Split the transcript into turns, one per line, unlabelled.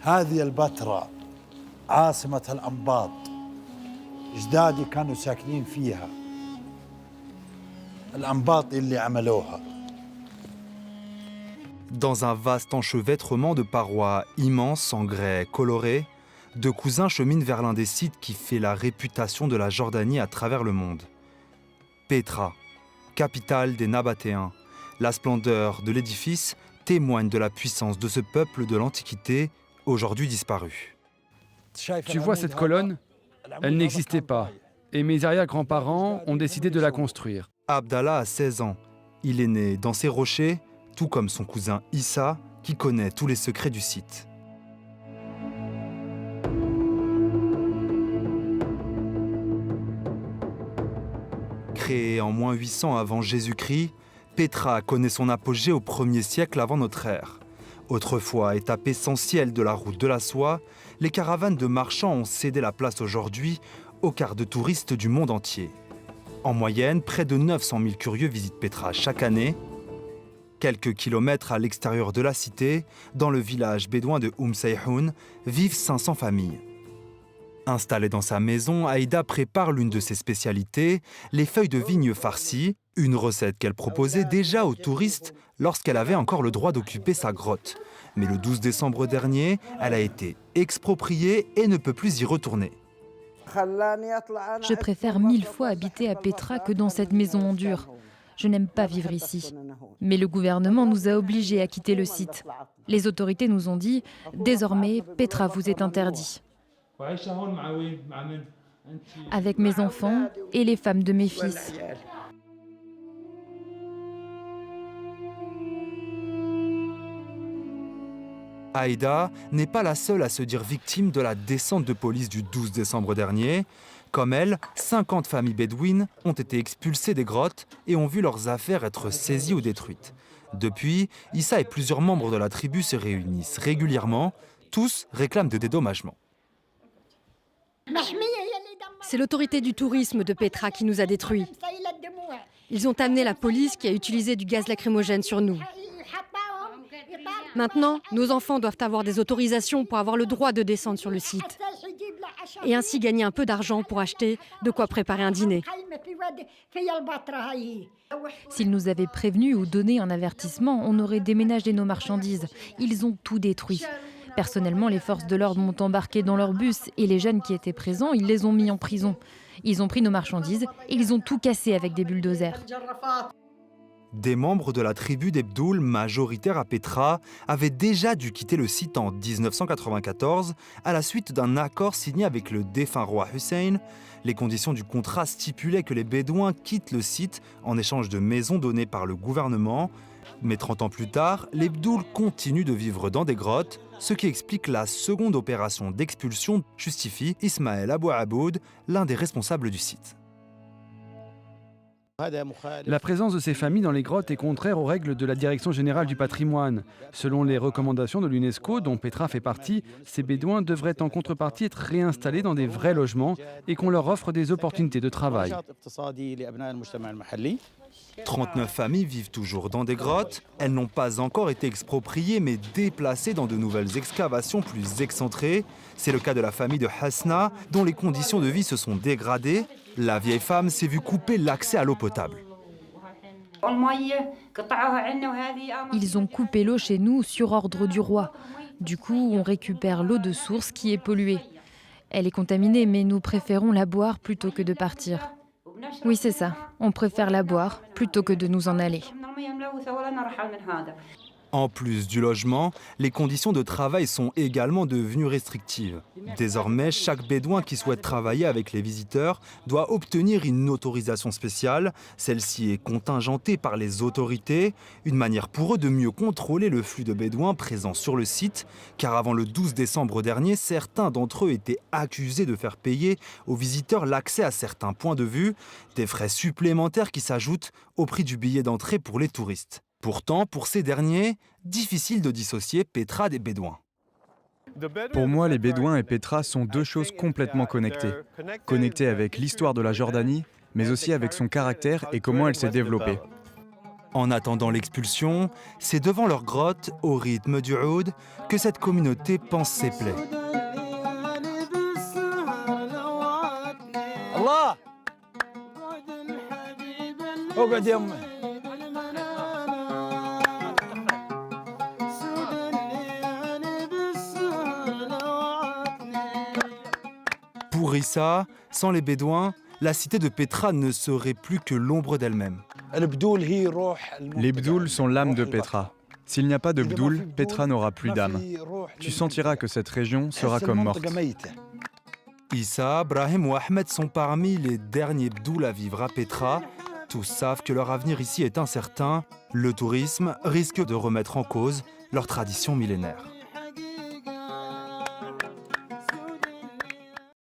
هذه البتراء عاصمة الأنباط. جدادي كانوا ساكنين فيها. الأنباط اللي عملوها.
Dans un vaste enchevêtrement de parois immenses en grès coloré, deux cousins cheminent vers l'un des sites qui fait la réputation de la Jordanie à travers le monde. Pétra, capitale des Nabatéens. La splendeur de l'édifice témoigne de la puissance de ce peuple de l'Antiquité, aujourd'hui disparu.
Tu vois cette colonne? Elle n'existait pas. Et mes arrière-grands-parents ont décidé de la construire.
Abdallah a 16 ans. Il est né dans ces rochers, tout comme son cousin Issa, qui connaît tous les secrets du site. Créée en moins 800 avant Jésus-Christ, Pétra connaît son apogée au 1er siècle avant notre ère. Autrefois étape essentielle de la route de la soie, les caravanes de marchands ont cédé la place aujourd'hui aux quarts de touristes du monde entier. En moyenne, près de 900 000 curieux visitent Pétra chaque année. Quelques kilomètres à l'extérieur de la cité, dans le village bédouin de Sayhoun, vivent 500 familles. Installée dans sa maison, Aïda prépare l'une de ses spécialités, les feuilles de vigne farcies, une recette qu'elle proposait déjà aux touristes lorsqu'elle avait encore le droit d'occuper sa grotte. Mais le 12 décembre dernier, elle a été expropriée et ne peut plus y retourner.
Je préfère 1000 fois habiter à Pétra que dans cette maison en dur. Je n'aime pas vivre ici. Mais le gouvernement nous a obligés à quitter le site. Les autorités nous ont dit « Désormais, Pétra vous est interdit ». Avec mes enfants et les femmes de mes fils.
Aïda n'est pas la seule à se dire victime de la descente de police du 12 décembre dernier. Comme elle, 50 familles bédouines ont été expulsées des grottes et ont vu leurs affaires être saisies ou détruites. Depuis, Issa et plusieurs membres de la tribu se réunissent régulièrement. Tous réclament des dédommagements.
C'est l'autorité du tourisme de Pétra qui nous a détruits. Ils ont amené la police qui a utilisé du gaz lacrymogène sur nous. Maintenant, nos enfants doivent avoir des autorisations pour avoir le droit de descendre sur le site. Et ainsi gagner un peu d'argent pour acheter de quoi préparer un dîner.
S'ils nous avaient prévenus ou donné un avertissement, on aurait déménagé nos marchandises. Ils ont tout détruit. Personnellement, les forces de l'ordre m'ont embarqué dans leur bus et les jeunes qui étaient présents, ils les ont mis en prison. Ils ont pris nos marchandises et ils ont tout cassé avec des bulldozers.
Des membres de la tribu d'Ebdoul, majoritaire à Pétra, avaient déjà dû quitter le site en 1994 à la suite d'un accord signé avec le défunt roi Hussein. Les conditions du contrat stipulaient que les Bédouins quittent le site en échange de maisons données par le gouvernement. Mais 30 ans plus tard, les Bdouls continuent de vivre dans des grottes, ce qui explique la seconde opération d'expulsion, justifie Ismaël Abou Aboud, l'un des responsables du site.
La présence de ces familles dans les grottes est contraire aux règles de la Direction générale du patrimoine. Selon les recommandations de l'UNESCO, dont Pétra fait partie, ces Bédouins devraient en contrepartie être réinstallés dans des vrais logements et qu'on leur offre des opportunités de travail.
39 familles vivent toujours dans des grottes. Elles n'ont pas encore été expropriées, mais déplacées dans de nouvelles excavations plus excentrées. C'est le cas de la famille de Hasna, dont les conditions de vie se sont dégradées. La vieille femme s'est vue couper l'accès à l'eau potable.
Ils ont coupé l'eau chez nous sur ordre du roi. Du coup, on récupère l'eau de source qui est polluée. Elle est contaminée, mais nous préférons la boire plutôt que de partir. Oui, c'est ça. On préfère la boire plutôt que de nous en aller.
En plus du logement, les conditions de travail sont également devenues restrictives. Désormais, chaque Bédouin qui souhaite travailler avec les visiteurs doit obtenir une autorisation spéciale. Celle-ci est contingentée par les autorités, une manière pour eux de mieux contrôler le flux de Bédouins présents sur le site, car avant le 12 décembre dernier, certains d'entre eux étaient accusés de faire payer aux visiteurs l'accès à certains points de vue, des frais supplémentaires qui s'ajoutent au prix du billet d'entrée pour les touristes. Pourtant, pour ces derniers, difficile de dissocier Pétra des Bédouins.
Pour moi, les Bédouins et Pétra sont deux choses complètement connectées. Connectées avec l'histoire de la Jordanie, mais aussi avec son caractère et comment elle s'est développée.
En attendant l'expulsion, c'est devant leur grotte, au rythme du oud, que cette communauté pense ses plaies.
الله اقعد يا امي.
Pour Issa, sans les Bédouins, la cité de Petra ne serait plus que l'ombre d'elle-même.
البدول هي روح
Les bdouls sont l'âme de Petra. S'il n'y a pas de bdoul, Petra n'aura plus d'âme. Tu sentiras que cette région sera comme morte.
Issa, Brahim ou Ahmed sont parmi les derniers bdouls à vivre à Petra. Tous savent que leur avenir ici est incertain. Le tourisme risque de remettre en cause leur tradition millénaire.